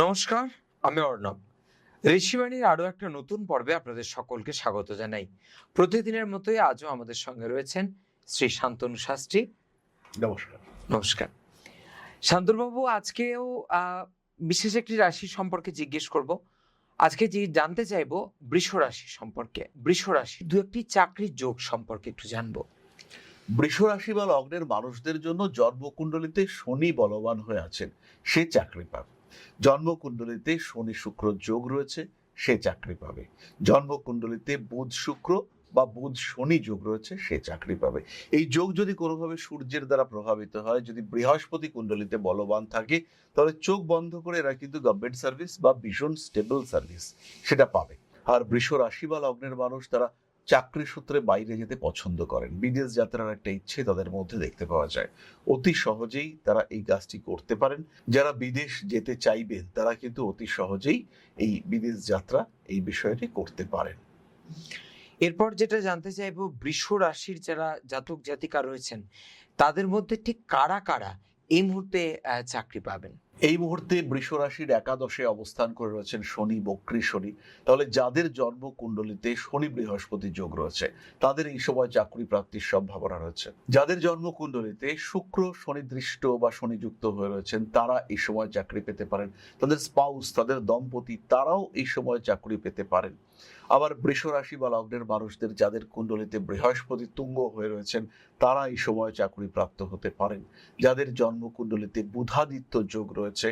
নমস্কার, আমি অর্ণব। ঋষিবাণীর আরো একটা নতুন পর্বে আপনাদের সকলকে স্বাগত জানাই। প্রতিদিনের মতোই আজও আমাদের সঙ্গে রয়েছেন শ্রী শান্তনু শাস্ত্রী। নমস্কার। নমস্কার শান্তনুবাবু। আজকেও বিশেষ একটি রাশি সম্পর্কে জিজ্ঞেস করব। আজকে যে জানতে চাইবো বৃষ রাশি সম্পর্কে, বৃষ রাশি দু একটি চাকরির যোগ সম্পর্কে একটু জানবো। বৃষ রাশি বা লগ্নের মানুষদের জন্য জন্মকুণ্ডলিতে শনি বলবান হয়ে আছেন, সে চাকরি পাবে। জন্মকুণ্ডলিতে শনি শুক্র যোগ রয়েছে, সে চাকরি পাবে। জন্মকুণ্ডলিতে বুধ শুক্র বা বুধ শনি যোগ রয়েছে, সে চাকরি পাবে। এই যোগ যদি কোনোভাবে সূর্যের দ্বারা প্রভাবিত হয়, যদি বৃহস্পতি কুণ্ডলিতে বলবান থাকে, তাহলে চোখ বন্ধ করে এরা কিন্তু গভর্নমেন্ট সার্ভিস বা ভীষণ স্টেবল সার্ভিস সেটা পাবে। আর বৃষ রাশি বা লগ্নের মানুষ তারা চাকরি সূত্রে বাইরে যেতে পছন্দ করেন, বিদেশ যাত্রার একটা ইচ্ছে তাদের মধ্যে দেখতে পাওয়া যায়। অতি সহজেই তারা এই কাজটি করতে পারেন। যারা বিদেশ যেতে চাইবেন তারা কিন্তু অতি সহজেই এই বিদেশ যাত্রা এই বিষয়টি করতে পারেন। এরপর যেটা জানতে চাইবো, বৃষ রাশির যারা জাতক জাতিকা রয়েছেন তাদের মধ্যে ঠিক কারা কারা এই মুহূর্তে চাকরি পাবেন? এই মুহূর্তে বৃষ রাশির একাদশে অবস্থান করে রয়েছেন শনি, বক্রী শনি। তাহলে যাদের জন্ম কুণ্ডলিতে শনি বৃহস্পতি যোগ রয়েছে তাদের এই সময় চাকরি প্রাপ্তির সম্ভাবনা রয়েছে। যাদের জন্ম কুণ্ডলিতে শুক্র শনি দৃষ্ট বা শনি যুক্ত হয়ে রয়েছেন তারা এই সময় চাকরি পেতে পারেন। তাদের স্পাউস, তাদের দম্পতি, তারাও এই সময় চাকরি পেতে পারেন। আবার বৃষ রাশি বা লগ্নের মানুষদের যাদের কুণ্ডলিতে বৃহস্পতি তুঙ্গ হয়ে রয়েছেন তারা এই সময় চাকরি প্রাপ্ত হতে পারেন। যাদের জন্মকুণ্ডলিতে বুধাদিত্য যোগ রয়েছে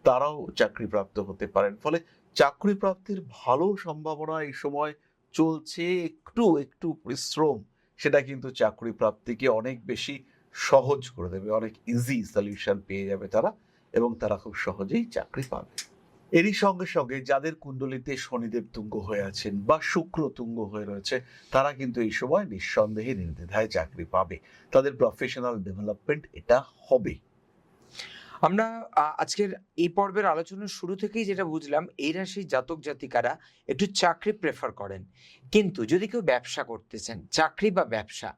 তারাও চাকরি প্রাপ্ত হতে পারেন। ফলে চাকরি প্রাপ্তির ভালো সম্ভাবনা এই সময় চলছে। একটু একটু পরিশ্রম সেটা কিন্তু চাকরি প্রাপ্তিকে অনেক বেশি সহজ করে দেবে, অনেক ইজি সলিউশন পেয়ে যাবে তারা, এবং তারা খুব সহজেই চাকরি পাবে। এরই সঙ্গে সঙ্গে যাদের কুণ্ডলিতে শনিদেব তুঙ্গ হয়ে আছেন বা শুক্র তুঙ্গ হয়ে রয়েছে তারা কিন্তু এই সময় নিঃসন্দেহে নির্দ্বিধায় চাকরি পাবে। তাদের প্রফেশনাল ডেভেলপমেন্ট এটা হবে। আমরা আজকের এই পর্বের আলোচনার শুরু থেকেই যেটা বুঝলাম, এই রাশির জাতক জাতিকারা একটু চাকরি প্রেফার করেন। কিন্তু যদি কেউ ব্যবসা করতে চান, চাকরি বা ব্যবসা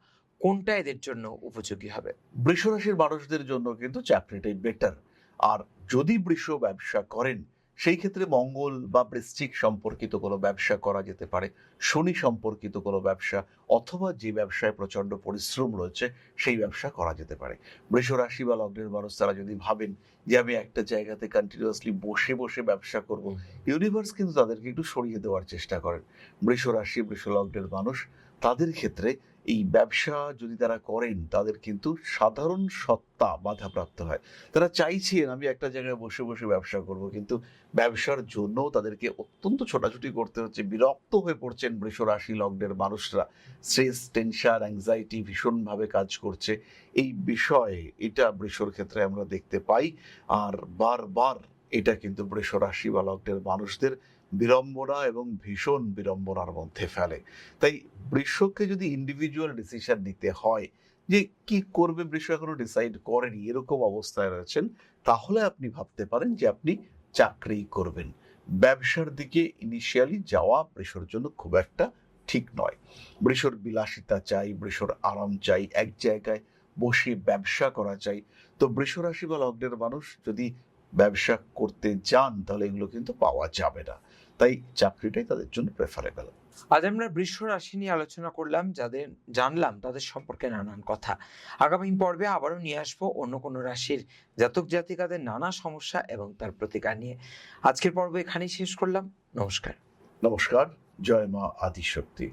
কোনটা এদের জন্য উপযোগী হবে? বৃষ রাশির মানুষদের জন্য কিন্তু চাকরিটাই বেটার। আর যদি বৃষ ব্যবসা করেন সেই ক্ষেত্রে মঙ্গল বা বৃশ্চিক সম্পর্কিত কোনো ব্যবসা করা যেতে পারে, শনি সম্পর্কিত কোনো ব্যবসা, অথবা যে ব্যবসায় প্রচন্ড পরিশ্রম রয়েছে সেই ব্যবসা করা যেতে পারে। বৃষ রাশি বা লগ্নের মানুষ তারা যদি ভাবেন যে আমি একটা জায়গাতে কন্টিনিউয়াসলি বসে বসে ব্যবসা করব, ইউনিভার্স কিন্তু তাদেরকে একটু সরিয়ে দেওয়ার চেষ্টা করেন। বৃষ রাশি বৃষ লগ্নের মানুষ তাদের ক্ষেত্রে এই ব্যবসা যদি তারা করেন তাদের কিন্তু সাধারণ সত্তা বাধাপ্রাপ্ত হয়। তারা চাইছেন আমি একটা জায়গায় বসে বসে ব্যবসা করব, কিন্তু ব্যবসার জন্য তাদেরকে অত্যন্ত ছোটাছুটি করতে হচ্ছে। বিরক্ত হয়ে পড়ছেন বৃষ রাশি লগ্নের মানুষরা। স্ট্রেস, টেনশন, অ্যাংজাইটি ভীষণভাবে কাজ করছে এই বিষয়ে, এটা বৃষর ক্ষেত্রে আমরা দেখতে পাই। আর বারবার এটা কিন্তু বৃষ রাশি বা লগ্নের মানুষদের বিড়ম্বনা এবং ভীষণ বিড়ম্বনার মধ্যে ফেলে। তাই বৃষকে যদি ইন্ডিভিজুয়াল ডিসিশন নিতে হয় যে কি করবে, বৃষ এখনো ডিসাইড করেনি এরকম অবস্থায় রয়েছেন, তাহলে আপনি ভাবতে পারেন যে আপনি চাকরি করবেন। ব্যবসার দিকে ইনিশিয়ালি যাওয়া বৃষর জন্য খুব একটা ঠিক নয়। বৃষর বিলাসিতা চাই, বৃষর আরাম চাই, এক জায়গায় বসে ব্যবসা করা চাই। তো বৃষ রাশি বা লগ্নের মানুষ যদি ব্যবসা করতে যান তাহলে এগুলো কিন্তু পাওয়া যাবে না। তাই চাকরিটাই তাদের জন্য প্রেফারেবল। আজ আমরা বৃষ রাশি নিয়ে আলোচনা করলাম, যাদের জানলাম তাদের সম্পর্কে নানান কথা। আগামী পর্বে আবারও নিয়ে আসবো অন্য কোনো রাশির জাতক জাতিকাদের নানা সমস্যা এবং তার প্রতিকার নিয়ে। আজকের পর্ব এখানেই শেষ করলাম। নমস্কার। নমস্কার। জয় মা আদিশক্তি।